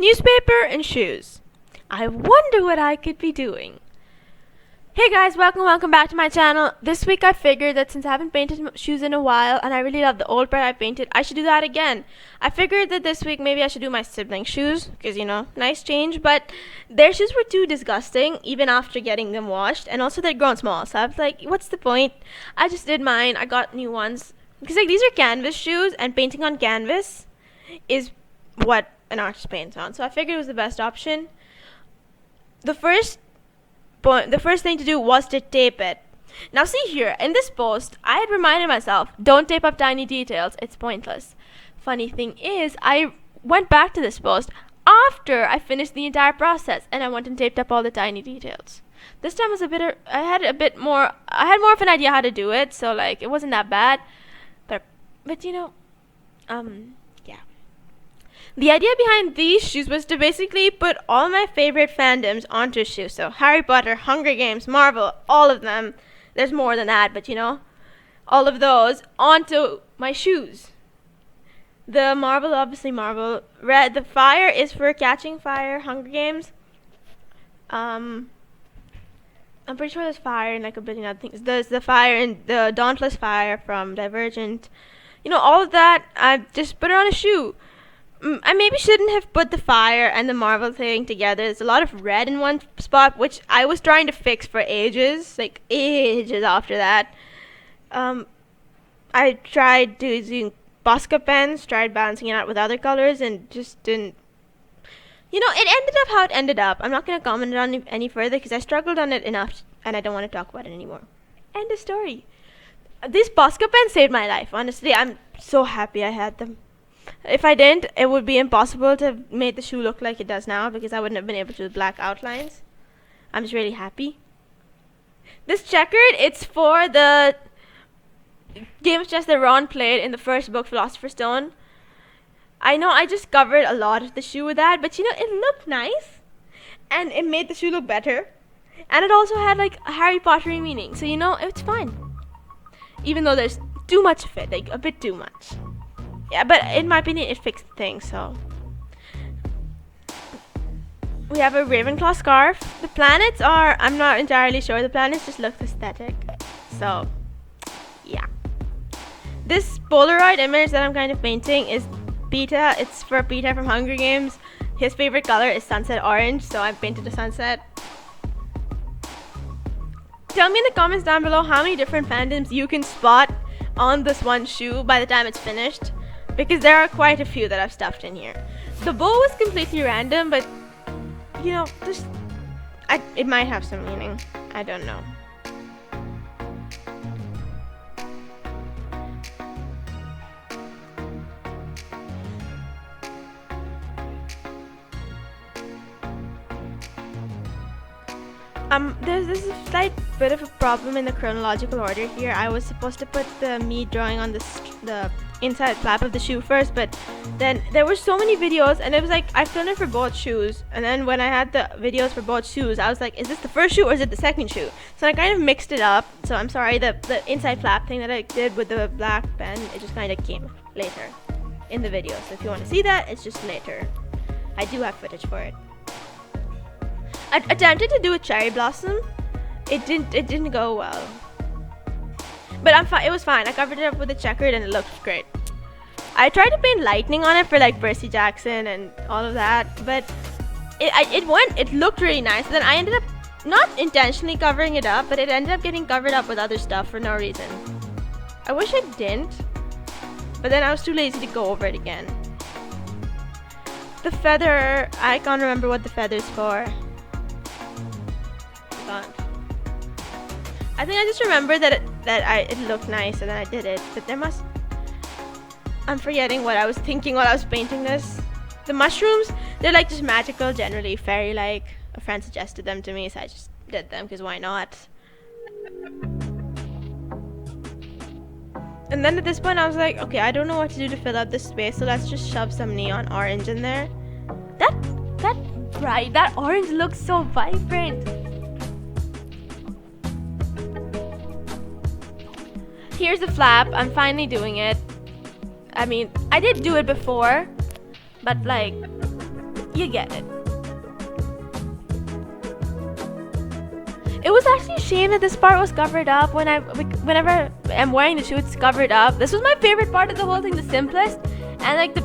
Newspaper and shoes. I wonder what I could be doing. Hey guys, welcome back to my channel. This week I figured that since I haven't painted shoes in a while and I really love the old pair I painted, I should do that again. I figured that this week maybe I should do my sibling shoes because, nice change, but their shoes were too disgusting even after getting them washed, and also they're grown small, so I was like, what's the point? I just did mine. I got new ones because these are canvas shoes, and painting on canvas is what an artist paints on, so I figured it was the best option. The first thing to do was to tape it. Now see here, in this post, I had reminded myself, don't tape up tiny details, it's pointless. Funny thing is, I went back to this post after I finished the entire process, and I went and taped up all the tiny details. This time was I had more of an idea how to do it, so it wasn't that bad. But yeah. The idea behind these shoes was to basically put all my favorite fandoms onto a shoe. So Harry Potter, Hunger Games, Marvel, all of them. There's more than that, but all of those onto my shoes. The Marvel, obviously Marvel. Red, the fire is for catching fire, Hunger Games. I'm pretty sure there's fire in a billion other things. There's the fire in the Dauntless Fire from Divergent. All of that, I just put it on a shoe. I maybe shouldn't have put the fire and the Marvel thing together. There's a lot of red in one spot, which I was trying to fix for ages, ages after that. I tried using Posca pens, tried balancing it out with other colors, and just didn't. It ended up how it ended up. I'm not going to comment on it any further because I struggled on it enough, and I don't want to talk about it anymore. End of story. These Posca pens saved my life. Honestly, I'm so happy I had them. If I didn't, it would be impossible to make the shoe look like it does now because I wouldn't have been able to do black outlines. I'm just really happy. This checkered, it's for the game of chess that Ron played in the first book, Philosopher's Stone. I know I just covered a lot of the shoe with that, but it looked nice. And it made the shoe look better. And it also had a Harry Pottery meaning, so it's fine. Even though there's too much of it, a bit too much. Yeah, but in my opinion, it fixed things, so. We have a Ravenclaw scarf. The planets I'm not entirely sure. The planets just look aesthetic. So, yeah. This Polaroid image that I'm kind of painting is Peeta. It's for Peeta from Hunger Games. His favorite color is sunset orange, so I painted a sunset. Tell me in the comments down below how many different fandoms you can spot on this one shoe by the time it's finished. Because there are quite a few that I've stuffed in here. The bow was completely random, but it might have some meaning. I don't know. There's this slight bit of a problem in the chronological order here. I was supposed to put me drawing on the inside flap of the shoe first, but then there were so many videos, and it was I filmed it for both shoes, and then when I had the videos for both shoes, I was like, is this the first shoe or is it the second shoe? So I kind of mixed it up, so I'm sorry, the inside flap thing that I did with the black pen, it just kind of came later in the video, so if you want to see that, it's just later. I do have footage for it. I attempted to do a cherry blossom. It didn't go well. But it was fine. I covered it up with a checkered and it looked great. I tried to paint lightning on it for Percy Jackson and all of that, but it looked really nice. Then I ended up not intentionally covering it up, but it ended up getting covered up with other stuff for no reason. I wish I didn't, but then I was too lazy to go over it again. The feather, I can't remember what the feather's for. I think I just remembered that it looked nice and then I did it, but I'm forgetting what I was thinking while I was painting this. The mushrooms, they're just magical, generally fairy-like. A friend suggested them to me, so I just did them because why not? And then at this point I was like, okay, I don't know what to do to fill out this space, so let's just shove some neon orange in there. That orange looks so vibrant. Here's the flap. I'm finally doing it. I mean, I did do it before, but you get it. It was actually a shame that this part was covered up. Whenever I'm wearing the shoe, it's covered up. This was my favorite part of the whole thing, the simplest and like the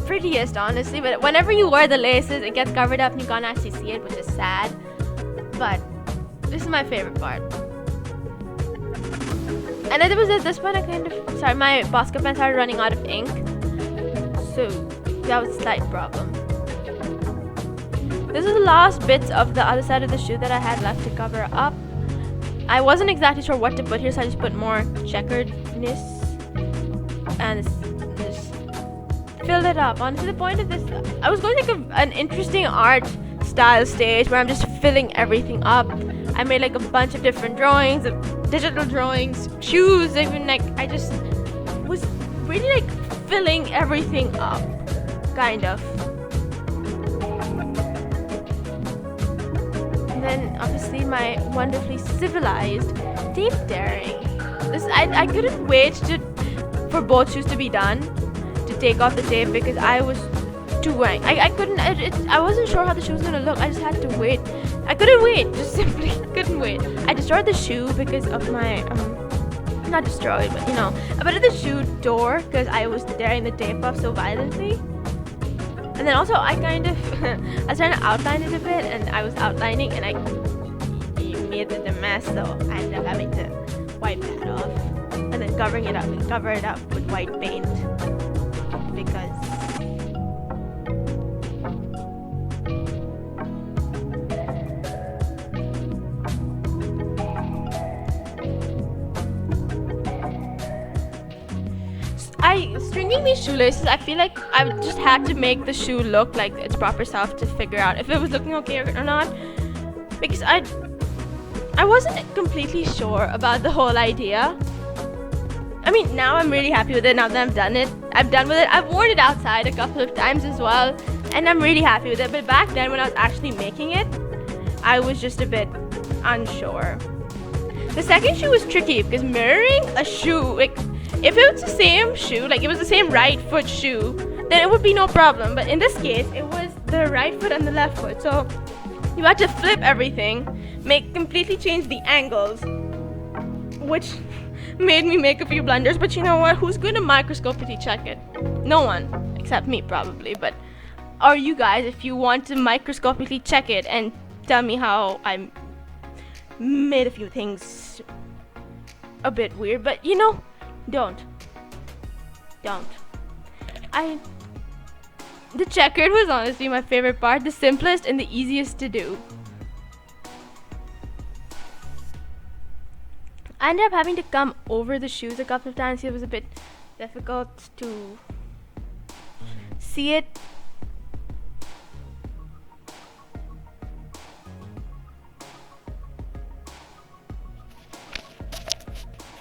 prettiest, honestly. But whenever you wear the laces, it gets covered up and you can't actually see it, which is sad. But this is my favorite part. And then it was at this point my basket pen started running out of ink, so that was a slight problem. This is the last bits of the other side of the shoe that I had left to cover up. I wasn't exactly sure what to put here, so I just put more checkeredness and just filled it up. Honestly, the point of this, I was going to think of an interesting art style stage where I'm just filling everything up. I made like a bunch of different drawings, digital drawings, shoes, even like I just was really like filling everything up, kind of. And then obviously my wonderfully civilized tape daring. I couldn't wait for both shoes to be done, to take off the tape, because I was too angry. I wasn't sure how the shoe was gonna look. I just had to wait. I couldn't wait, just simply couldn't wait. I destroyed the shoe because of my, not destroyed, but you know, I put the shoe door because I was tearing the tape off so violently. And then also I I was trying to outline it a bit, and I was outlining and I made it a mess, so I ended up having to wipe that off and then cover it up with white paint because stringing these shoelaces, I feel like I just had to make the shoe look like its proper self to figure out if it was looking okay or not, because I wasn't completely sure about the whole idea. I mean, now I'm really happy with it. Now that I'm done with it. I've worn it outside a couple of times as well, and I'm really happy with it. But back then, when I was actually making it, I was just a bit unsure. The second shoe was tricky because mirroring a shoe, like, if it was the same shoe, like it was the same right foot shoe, then it would be no problem. But in this case, it was the right foot and the left foot. So you had to flip everything, completely change the angles, which made me make a few blunders. But you know what? Who's going to microscopically check it? No one, except me probably. But or you guys, if you want to microscopically check it and tell me how I made a few things a bit weird. But you know, Don't. The checkered was honestly my favorite part, the simplest and the easiest to do. I ended up having to come over the shoes a couple of times. It was a bit difficult to see it.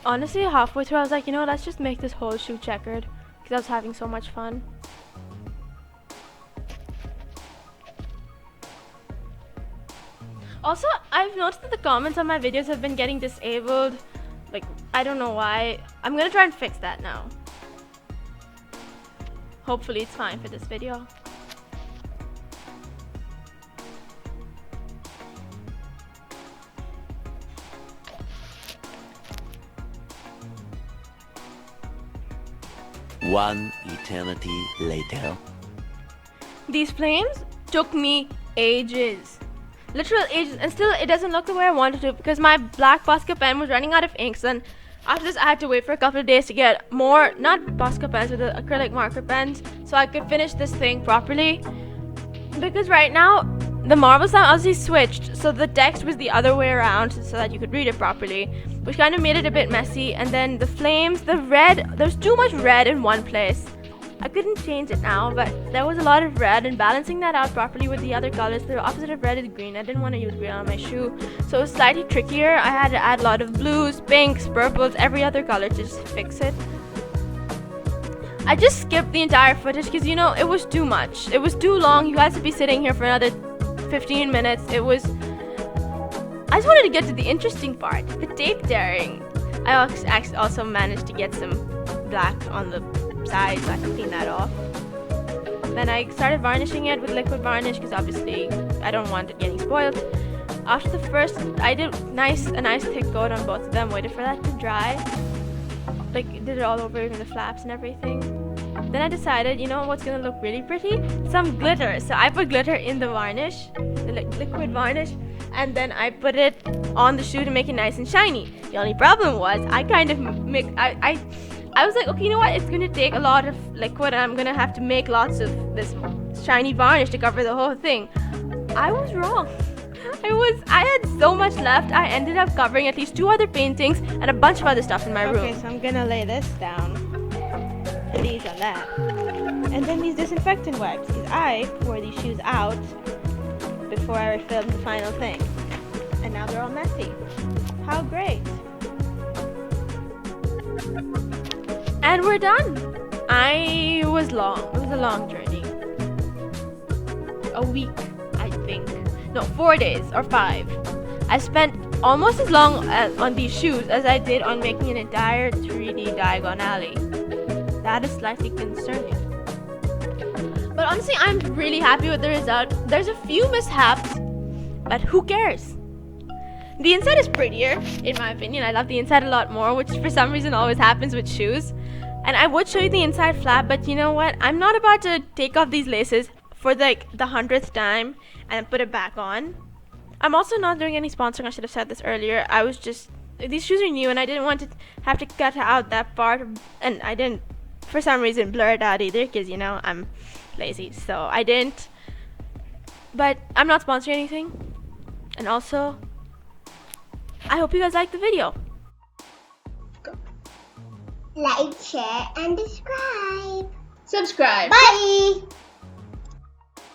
Honestly, halfway through I was like, you know, let's just make this whole shoe checkered, because I was having so much fun. Also, I've noticed that the comments on my videos have been getting disabled. Like, I don't know why. I'm gonna try and fix that now. Hopefully it's fine for this video. One eternity later. These flames took me ages. Literal ages, and still it doesn't look the way I wanted to, because my black basket pen was running out of ink. So then after this I had to wait for a couple of days to get more, not basket pens, but the acrylic marker pens, so I could finish this thing properly. Because right now the marble slime obviously switched, so the text was the other way around so that you could read it properly, which kind of made it a bit messy. And then the flames, the red, there's too much red in one place. I couldn't change it now, but there was a lot of red, and balancing that out properly with the other colors, the opposite of red is green. I didn't want to use green on my shoe, so it was slightly trickier. I had to add a lot of blues, pinks, purples, every other color to just fix it. I just skipped the entire footage because, you know, it was too much. It was too long. You guys would be sitting here for another 15 minutes. I just wanted to get to the interesting part, the tape tearing. I also managed to get some black on the sides, so I can clean that off. Then I started varnishing it with liquid varnish because obviously I don't want it getting spoiled. After the first, I did a nice thick coat on both of them, waited for that to dry. Like, did it all over, even the flaps and everything. Then I decided, you know what's gonna look really pretty? Some glitter. So I put glitter in the varnish, the liquid varnish, and then I put it on the shoe to make it nice and shiny. The only problem was I kind of I was like, okay, you know what? It's gonna take a lot of liquid, and I'm gonna have to make lots of this shiny varnish to cover the whole thing. I was wrong. I had so much left. I ended up covering at least 2 other paintings and a bunch of other stuff in my room. Okay, so I'm gonna lay this down. And these on that. And then these disinfectant wipes, because I wore these shoes out before I filmed the final thing. And now they're all messy. How great. And we're done. It was a long journey. A week, I think. No, 4 days or 5. I spent almost as long on these shoes as I did on making an entire 3D diagonally. That is slightly concerning. But honestly, I'm really happy with the result. There's a few mishaps, but who cares? The inside is prettier, in my opinion. I love the inside a lot more, which for some reason always happens with shoes. And I would show you the inside flap, but you know what? I'm not about to take off these laces for like the 100th time and put it back on. I'm also not doing any sponsoring. I should have said this earlier. I was just, these shoes are new and I didn't want to have to cut out that part, and I didn't for some reason blur it out either, because you know I'm lazy, so I didn't. But I'm not sponsoring anything. And also, I hope you guys liked the video. Like, share, and subscribe. Subscribe. Bye!